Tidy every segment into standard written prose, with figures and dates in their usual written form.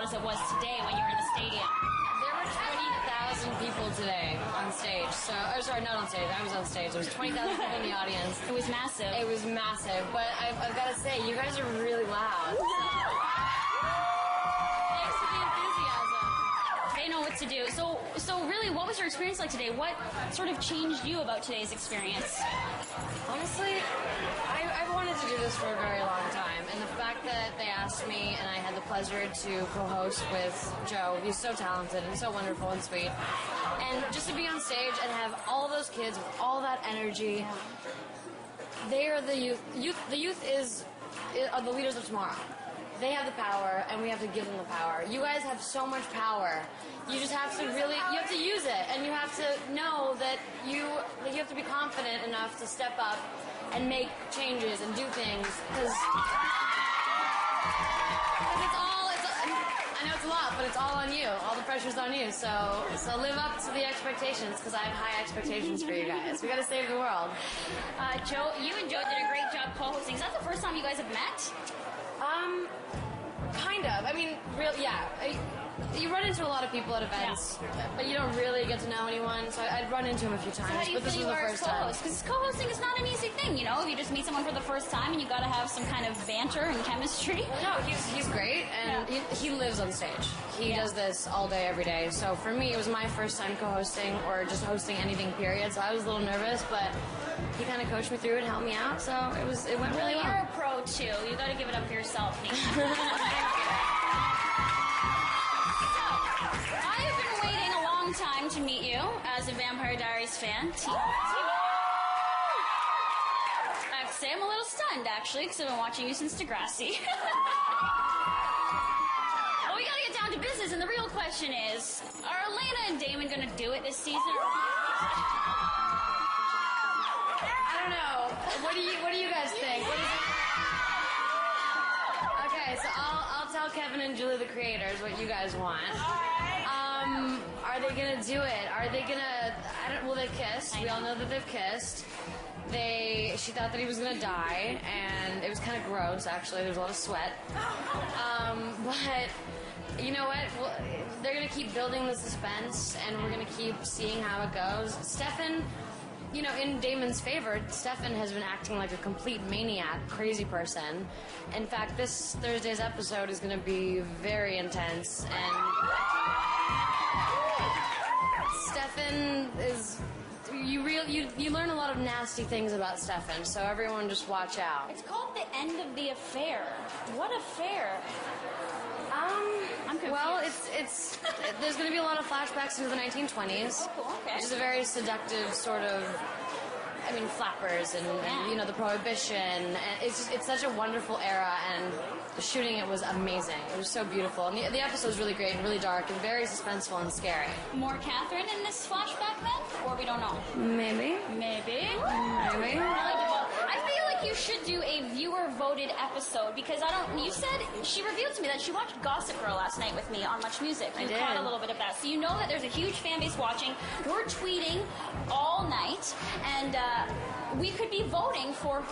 as it was today when you were in the stadium? There were 20,000 people today on stage. So, oh, sorry, not on stage. I was on stage. There was 20,000 people in the audience. It was massive. It was massive. But I've got to say, you guys are really loud. So. Thanks for the enthusiasm. They know what to do. So really, what was your experience like today? What sort of changed you about today's experience? Honestly, I've wanted to do this for a very long time, and the fact that they asked me and I had the pleasure to co-host with Joe, he's so talented and so wonderful and sweet, and just to be on stage and have all those kids with all that energy, they are the youth. The youth are the leaders of tomorrow. They have the power, and we have to give them the power. You guys have so much power. You just have to you have to use it, and you have to know that you have to be confident enough to step up and make changes and do things, because I know it's a lot, but it's all on you. All the pressure's on you. So live up to the expectations, because I have high expectations for you guys. We got to save the world. Joe, you and Joe did a great job co-hosting. Is that the first time you guys have met? Kind of. I mean, you run into a lot of people at events, but you don't really get to know anyone. So I'd run into him a few times, so how do you but this feel was you the are first as time. Because co-hosting is not an easy thing, you know? If you just meet someone for the first time and you got to have some kind of banter and chemistry. No, he's great, and he lives on stage. He does this all day, every day. So for me, it was my first time co-hosting or just hosting anything, period. So I was a little nervous, but he kind of coached me through it and helped me out. So it went really well. You're a pro too. You got to give it up for yourself, Nina. Time to meet you as a Vampire Diaries fan. I have to say I'm a little stunned, actually, because I've been watching you since Degrassi. Well, we gotta get down to business, and the real question is, are Elena and Damon gonna do it this season? I don't know. What do you guys think? What is it? Okay, so I'll tell Kevin and Julie, the creators, what you guys want. Are they gonna do it? Are they gonna? Well, they've kissed. We all know that they've kissed. She thought that he was gonna die, and it was kind of gross. Actually, there was a lot of sweat. But you know what? They're gonna keep building the suspense, and we're gonna keep seeing how it goes. Stefan, you know, in Damon's favor, Stefan has been acting like a complete maniac, crazy person. In fact, this Thursday's episode is gonna be very intense, and Stefan is... You learn a lot of nasty things about Stefan, so everyone just watch out. It's called The End of the Affair. What affair? I'm confused. Well, there's going to be a lot of flashbacks into the 1920s. Oh, cool, okay. Which is a very seductive sort of... I mean, flappers and you know, the Prohibition. And it's such a wonderful era, and shooting it was amazing. It was so beautiful. And the episode's really great and really dark and very suspenseful and scary. More Catherine in this flashback then? Or we don't know? Maybe. I feel like you should do a viewer-voted episode, because you said, she revealed to me that she watched Gossip Girl last night with me on MuchMusic. You caught a little bit of that. So you know that there's a huge fan base watching. We're tweeting all night, and we could be voting for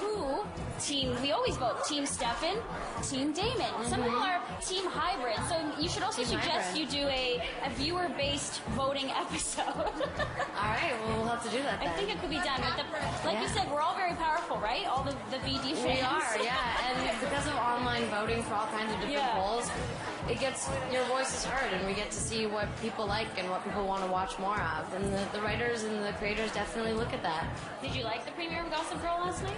we always vote Team Stefan, Team Damon. Some people are Team Hybrid, so you should also suggest you do a viewer-based voting episode. All right, well, we'll have to do that then. I think it could be done. Like you said, we're all very powerful, right? All the VD fans. We are, yeah. And because of online voting for all kinds of different polls, your voice is heard, and we get to see what people like and what people want to watch more of. And the writers and the creators definitely look at that. Did you like the premiere of Gossip Girl last night?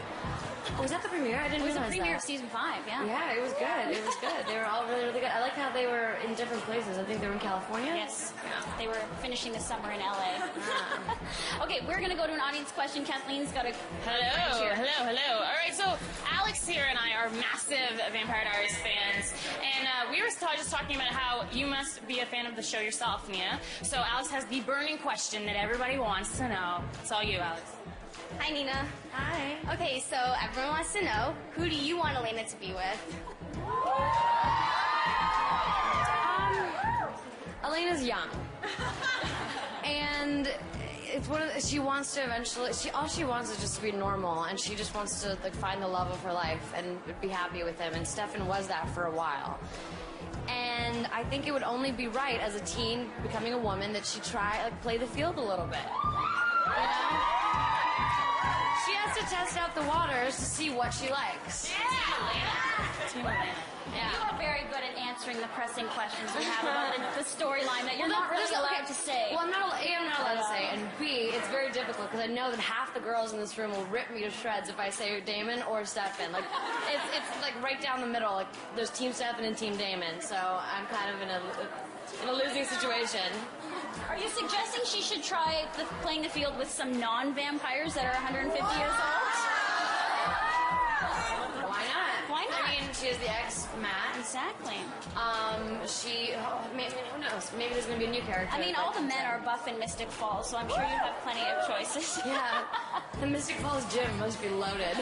Oh, was that the premiere? I didn't realize that. It was the premiere of season 5, yeah. Yeah, it was good. It was good. They were all really, really good. I like how they were in different places. I think they were in California. Yes. They were finishing the summer in LA. Okay, we're going to go to an audience question. Kathleen's got a... Hello. All right, so Alex here and I are massive Vampire Diaries fans, and we were just talking about how you must be a fan of the show yourself, Nia. So Alex has the burning question that everybody wants to know. It's all you, Alex. Hi, Nina. Hi. Okay, so everyone wants to know, who do you want Elena to be with? Elena's young. And it's she wants to eventually, all she wants is just to be normal, and she just wants to find the love of her life and be happy with him, and Stefan was that for a while. And I think it would only be right as a teen becoming a woman that she play the field a little bit. You know? She has to test out the waters to see what she likes. Team Elena. Yeah. You are very good at answering the pressing questions we have about the storyline that you're not really allowed to say. Well, I'm not allowed to say. And B, it's very difficult because I know that half the girls in this room will rip me to shreds if I say Damon or Stefan. Like, it's like right down the middle. Like, there's Team Stefan and Team Damon. So I'm kind of in a losing situation. Are you suggesting she should try playing the field with some non-vampires that are 150 years old? Why not? Why not? I mean, she has the ex Matt. Exactly. Maybe, who knows? Maybe there's going to be a new character. I mean, all the men are buff in Mystic Falls, so I'm sure you have plenty of choices. Yeah. The Mystic Falls gym must be loaded.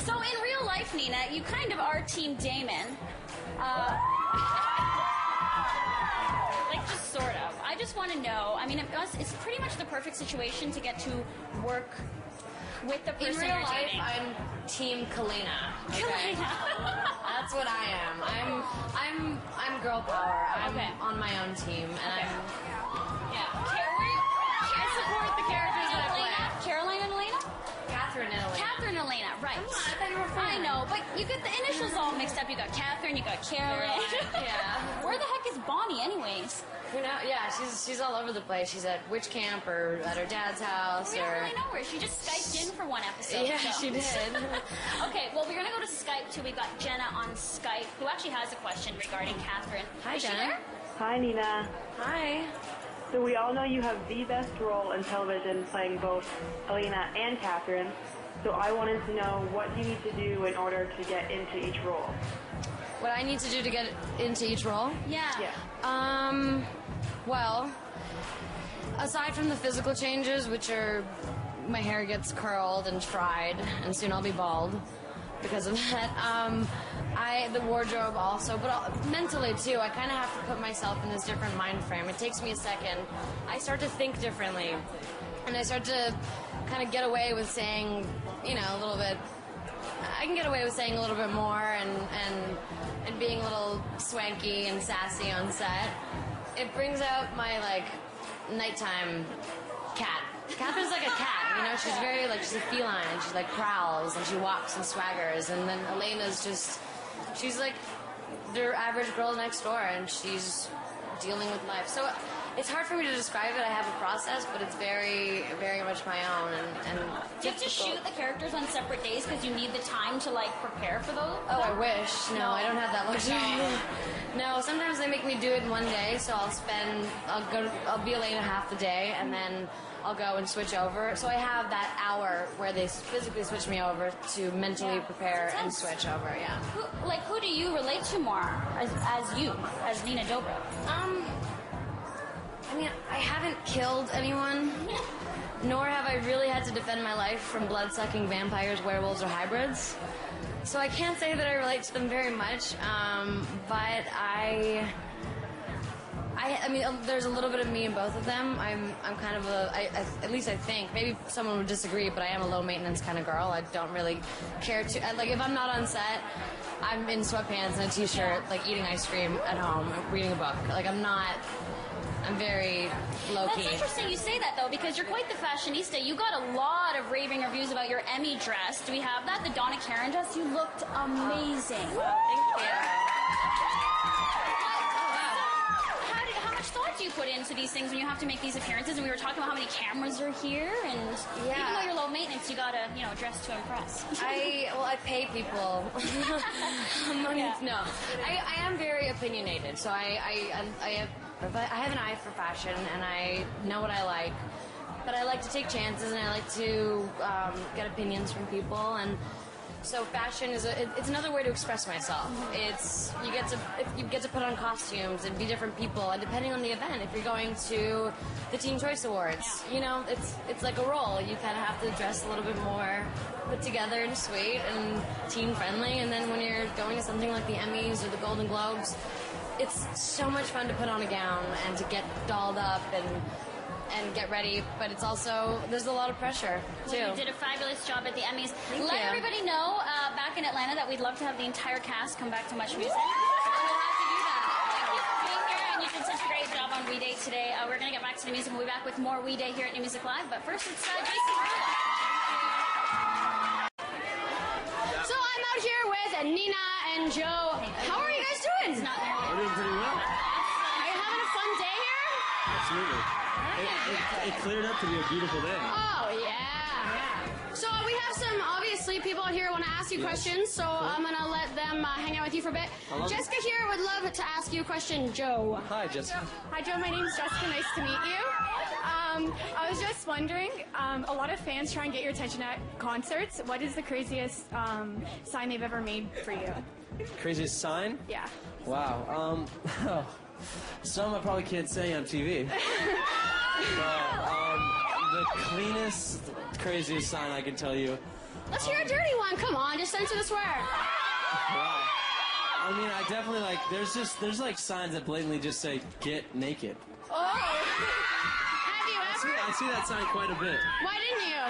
So in real life, Nina, you kind of are Team Damon. Like, just sort of. I just want to know, I mean, it's pretty much the perfect situation to get to work with the person In real you're life, dating. I'm Team Kalina. Okay? That's what I am. I'm girl power. I'm on my own team, and I support the characters that I play. Caroline and Elena? Catherine and Elena. Catherine and Elena, right. Come on, I thought you were I know, but you get the initials all mixed up. You got Catherine, you got Caroline. Yeah. Where the heck is Bonnie, anyways? You know, yeah, she's all over the place. She's at witch camp or at her dad's house. We don't really know her. She just Skyped in for one episode. Yeah, so. she did. Okay, well, we're going to go to Skype, too. We've got Jenna on Skype, who actually has a question regarding Catherine. Hi, is she Jenna. there? Hi, Nina. Hi. So we all know you have the best role in television playing both Elena and Catherine. So I wanted to know what you need to do in order to get into each role. What I need to do to get into each role? Yeah. Well, aside from the physical changes, which are my hair gets curled and fried, and soon I'll be bald because of that. The wardrobe also, but mentally too. I kind of have to put myself in this different mind frame. It takes me a second. I start to think differently, and I start to kind of get away with saying, you know, a little bit. I can get away with saying a little bit more and being a little swanky and sassy on set. It brings out my, like, nighttime cat. Catherine's like a cat, you know? She's very, like, she's a feline. She, like, prowls and she walks and swaggers. And then Elena's just, she's like their average girl next door, and she's dealing with life. So it's hard for me to describe it. I have a process, but it's very, very much my own. And Do you have to shoot the characters on separate days because you need the time to, like, prepare for those? Oh, I wish. No, I don't have that luxury. No, sometimes they make me do it in one day, so I'll be Elena half the day, and then I'll go and switch over. So I have that hour where they physically switch me over to mentally prepare and switch over, yeah. Who do you relate to more as Nina Dobrev? I mean, I haven't killed anyone, nor have I really had to defend my life from blood-sucking vampires, werewolves, or hybrids. So I can't say that I relate to them very much, but I mean, there's a little bit of me in both of them. I'm kind of at least I think, maybe someone would disagree, but I am a low-maintenance kind of girl. I don't really care to, like, if I'm not on set, I'm in sweatpants and a t-shirt, like, eating ice cream at home, reading a book. Like, I'm very low-key. That's interesting you say that, though, because you're quite the fashionista. You got a lot of raving reviews about your Emmy dress. Do we have that? The Donna Karen dress? You looked amazing. Thank you. How much thought do you put into these things when you have to make these appearances? And we were talking about how many cameras are here, and even though you're low maintenance, you gotta, dress to impress. I pay people money. No, I am very opinionated, so I have an eye for fashion, and I know what I like. But I like to take chances, and I like to get opinions from people, and so fashion is it's another way to express myself. It's you get to put on costumes and be different people, and depending on the event, if you're going to the Teen Choice Awards, it's like a role. You kind of have to dress a little bit more put together and sweet and teen friendly, and then when you're going to something like the Emmys or the Golden Globes, it's so much fun to put on a gown and to get dolled up and get ready, but it's also, there's a lot of pressure, too. Well, you did a fabulous job at the Emmys. Thank Let you. everybody know back in Atlanta that we'd love to have the entire cast come back to MuchMusic. We'll have We Day today. We're going to get back to the music. We'll be back with more We Day here at New Music Live. But first, it's Jason. So I'm out here with Nina and Joe. How are you guys doing? We're doing pretty well. Are you having a fun day here? Absolutely. It cleared up to be a beautiful day. Oh, yeah. So we have some, obviously, people out here want to ask you questions, so I'm going to let them hang out with you for a bit. Jessica here would love to ask you a question, Joe. Hi, Jessica. Hi, Joe. My name's Jessica. Nice to meet you. I was just wondering, a lot of fans try and get your attention at concerts. What is the craziest sign they've ever made for you? Craziest sign? Yeah. Wow. Some I probably can't say on TV. But the cleanest, craziest sign I can tell you. Let's hear a dirty one. Come on, just censor the swear. Wow. I mean, I definitely like. There's like signs that blatantly just say "get naked." Oh. Have you ever? I see that sign quite a bit. Why didn't you?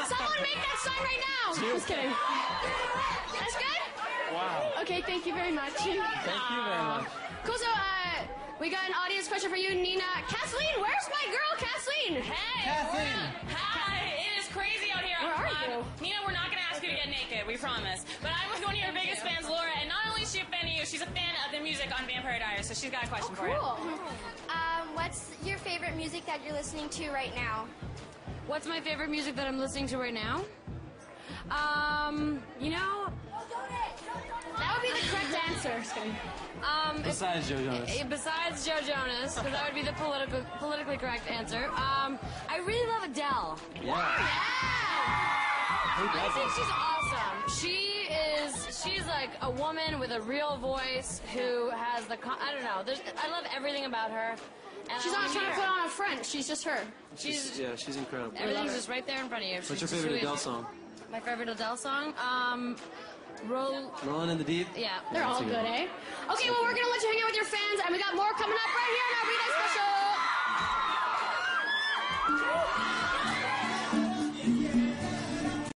Someone make that sign right now. Just kidding. That's good? Wow. Okay, thank you very much. Thank you very much. Cool, so we got an audience question for you, Nina. Kathleen, where's my girl, Kathleen? Hey! Kathleen! Hi! It is crazy out here. Where are you? Nina, we're not going to ask you to get naked, we promise. But I'm with one of your biggest fans, Laura, and not only is she a fan of you, she's a fan of the music on Vampire Diaries, so she's got a question for you. Cool. What's your favorite music that you're listening to right now? What's my favorite music that I'm listening to right now? You know, That would be the correct answer. Just kidding. Besides Joe Jonas. Besides Joe Jonas, because that would be the politically correct answer. I really love Adele. Yeah. Who I think doesn't? she's awesome. She's like a woman with a real voice who has I don't know. I love everything about her. And She's not trying to put on a front. She's just her. She's incredible. Everything's just right there in front of you. What's your favorite Adele song? My favorite Adele song? Rolling in the Deep? Yeah. They're all That's a good, good eh? Okay, well, we're going to let you hang out with your fans, and we got more coming up right here in our We Day special.